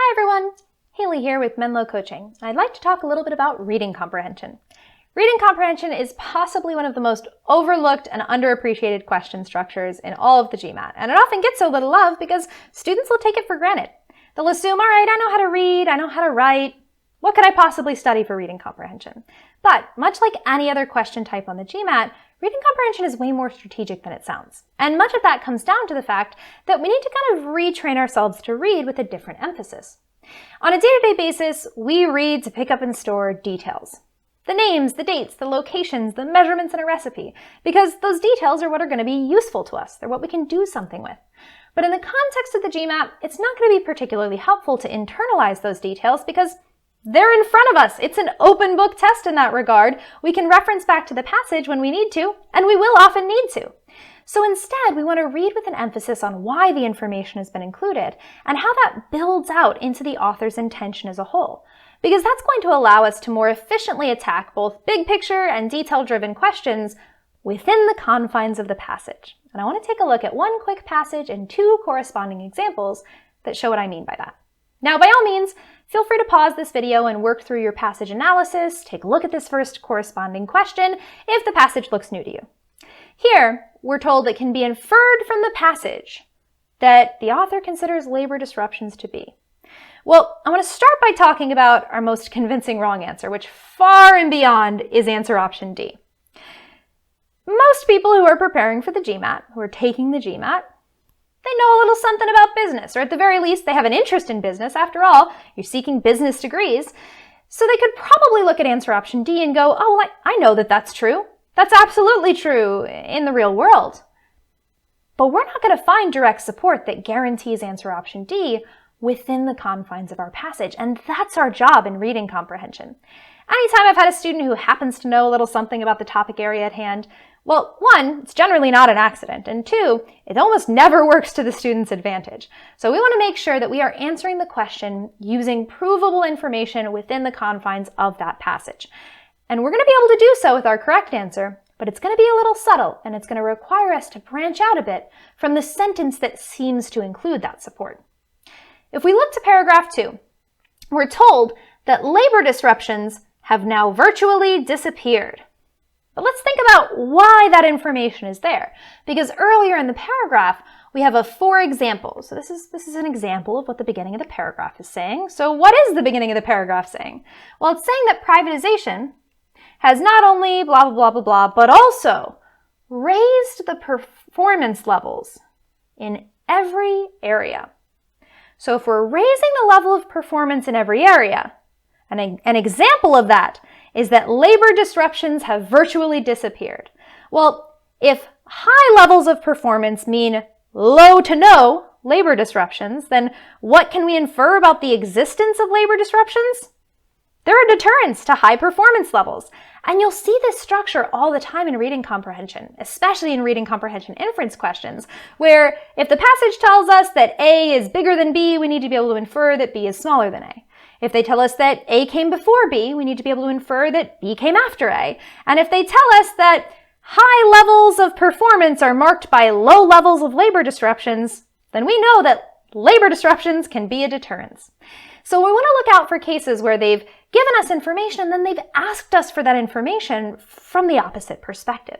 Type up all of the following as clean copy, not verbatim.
Hi everyone, Haley here with Menlo Coaching. I'd like to talk a little bit about reading comprehension. Reading comprehension is possibly one of the most overlooked and underappreciated question structures in all of the GMAT, and it often gets so little love because students will take it for granted. They'll assume, all right, I know how to read, I know how to write, what could I possibly study for reading comprehension? But much like any other question type on the GMAT, reading comprehension is way more strategic than it sounds. And much of that comes down to the fact that we need to kind of retrain ourselves to read with a different emphasis. On a day-to-day basis, we read to pick up and store details. The names, the dates, the locations, the measurements in a recipe, because those details are what are going to be useful to us. They're what we can do something with. But in the context of the GMAT, it's not going to be particularly helpful to internalize those details because they're in front of us. It's an open book test in that regard. We can reference back to the passage when we need to, and we will often need to. So instead, we want to read with an emphasis on why the information has been included and how that builds out into the author's intention as a whole. Because that's going to allow us to more efficiently attack both big picture and detail-driven questions within the confines of the passage. And I want to take a look at one quick passage and two corresponding examples that show what I mean by that. Now, by all means, feel free to pause this video and work through your passage analysis, take a look at this first corresponding question if the passage looks new to you. Here, we're told it can be inferred from the passage that the author considers labor disruptions to be. Well, I want to start by talking about our most convincing wrong answer, which far and beyond is answer option D. Most people who are preparing for the GMAT, who are taking the GMAT, they know a little something about business, or at the very least, they have an interest in business. After all, you're seeking business degrees. So they could probably look at answer option D and go, oh, well, I know that that's true. That's absolutely true in the real world. But we're not going to find direct support that guarantees answer option D within the confines of our passage, and that's our job in reading comprehension. Anytime I've had a student who happens to know a little something about the topic area at hand, well, one, it's generally not an accident, and two, it almost never works to the student's advantage. So we want to make sure that we are answering the question using provable information within the confines of that passage. And we're going to be able to do so with our correct answer, but it's going to be a little subtle, and it's going to require us to branch out a bit from the sentence that seems to include that support. If we look to paragraph 2, we're told that labor disruptions have now virtually disappeared. But let's think about why that information is there. Because earlier in the paragraph, we have a for example. So this is an example of what the beginning of the paragraph is saying. So what is the beginning of the paragraph saying? Well, it's saying that privatization has not only blah, blah, blah, blah, blah, but also raised the performance levels in every area. So if we're raising the level of performance in every area, an example of that is that labor disruptions have virtually disappeared. Well, if high levels of performance mean low to no labor disruptions, then what can we infer about the existence of labor disruptions? There are deterrents to high performance levels. And you'll see this structure all the time in reading comprehension, especially in reading comprehension inference questions, where if the passage tells us that A is bigger than B, we need to be able to infer that B is smaller than A. If they tell us that A came before B, we need to be able to infer that B came after A. And if they tell us that high levels of performance are marked by low levels of labor disruptions, then we know that labor disruptions can be a deterrence. So we want to look out for cases where they've given us information and then they've asked us for that information from the opposite perspective.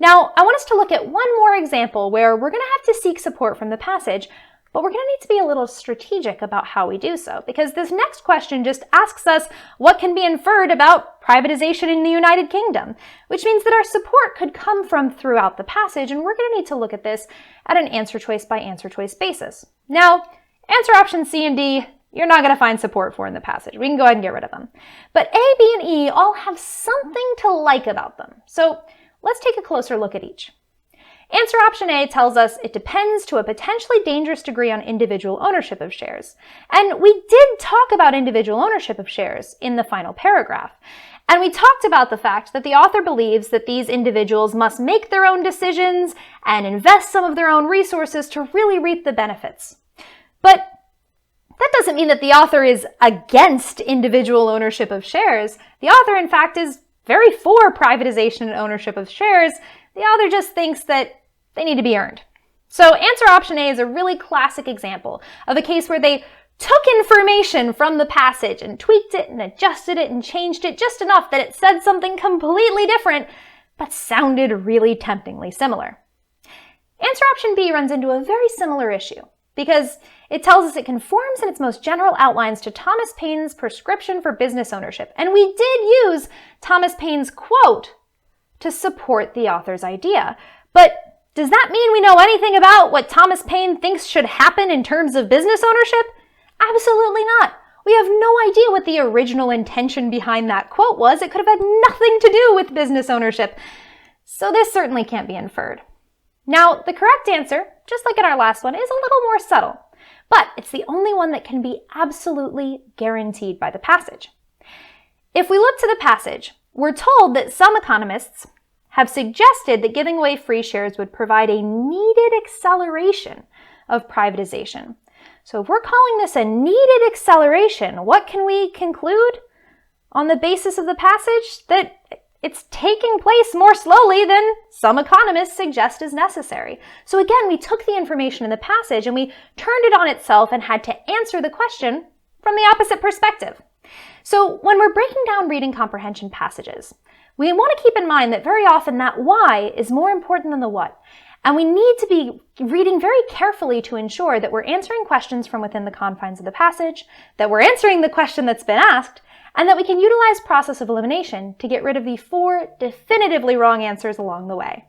Now, I want us to look at one more example where we're going to have to seek support from the passage, but we're going to need to be a little strategic about how we do so, because this next question just asks us what can be inferred about privatization in the United Kingdom, which means that our support could come from throughout the passage, and we're going to need to look at this at an answer choice by answer choice basis. Now, answer options C and D, you're not going to find support for in the passage. We can go ahead and get rid of them. But A, B, and E all have something to like about them. So let's take a closer look at each. Answer option A tells us it depends to a potentially dangerous degree on individual ownership of shares. And we did talk about individual ownership of shares in the final paragraph. And we talked about the fact that the author believes that these individuals must make their own decisions and invest some of their own resources to really reap the benefits. But that doesn't mean that the author is against individual ownership of shares. The author, in fact, is very for privatization and ownership of shares. The author just thinks that they need to be earned. So answer option A is a really classic example of a case where they took information from the passage and tweaked it and adjusted it and changed it just enough that it said something completely different, but sounded really temptingly similar. Answer option B runs into a very similar issue because it tells us it conforms in its most general outlines to Thomas Paine's prescription for business ownership. And we did use Thomas Paine's quote to support the author's idea. But does that mean we know anything about what Thomas Paine thinks should happen in terms of business ownership? Absolutely not. We have no idea what the original intention behind that quote was. It could have had nothing to do with business ownership. So this certainly can't be inferred. Now, the correct answer, just like in our last one, is a little more subtle, but it's the only one that can be absolutely guaranteed by the passage. If we look to the passage, we're told that some economists have suggested that giving away free shares would provide a needed acceleration of privatization. So if we're calling this a needed acceleration, what can we conclude on the basis of the passage? That it's taking place more slowly than some economists suggest is necessary. So again, we took the information in the passage and we turned it on itself and had to answer the question from the opposite perspective. So when we're breaking down reading comprehension passages, we want to keep in mind that very often that why is more important than the what. And we need to be reading very carefully to ensure that we're answering questions from within the confines of the passage, that we're answering the question that's been asked, and that we can utilize process of elimination to get rid of the 4 definitively wrong answers along the way.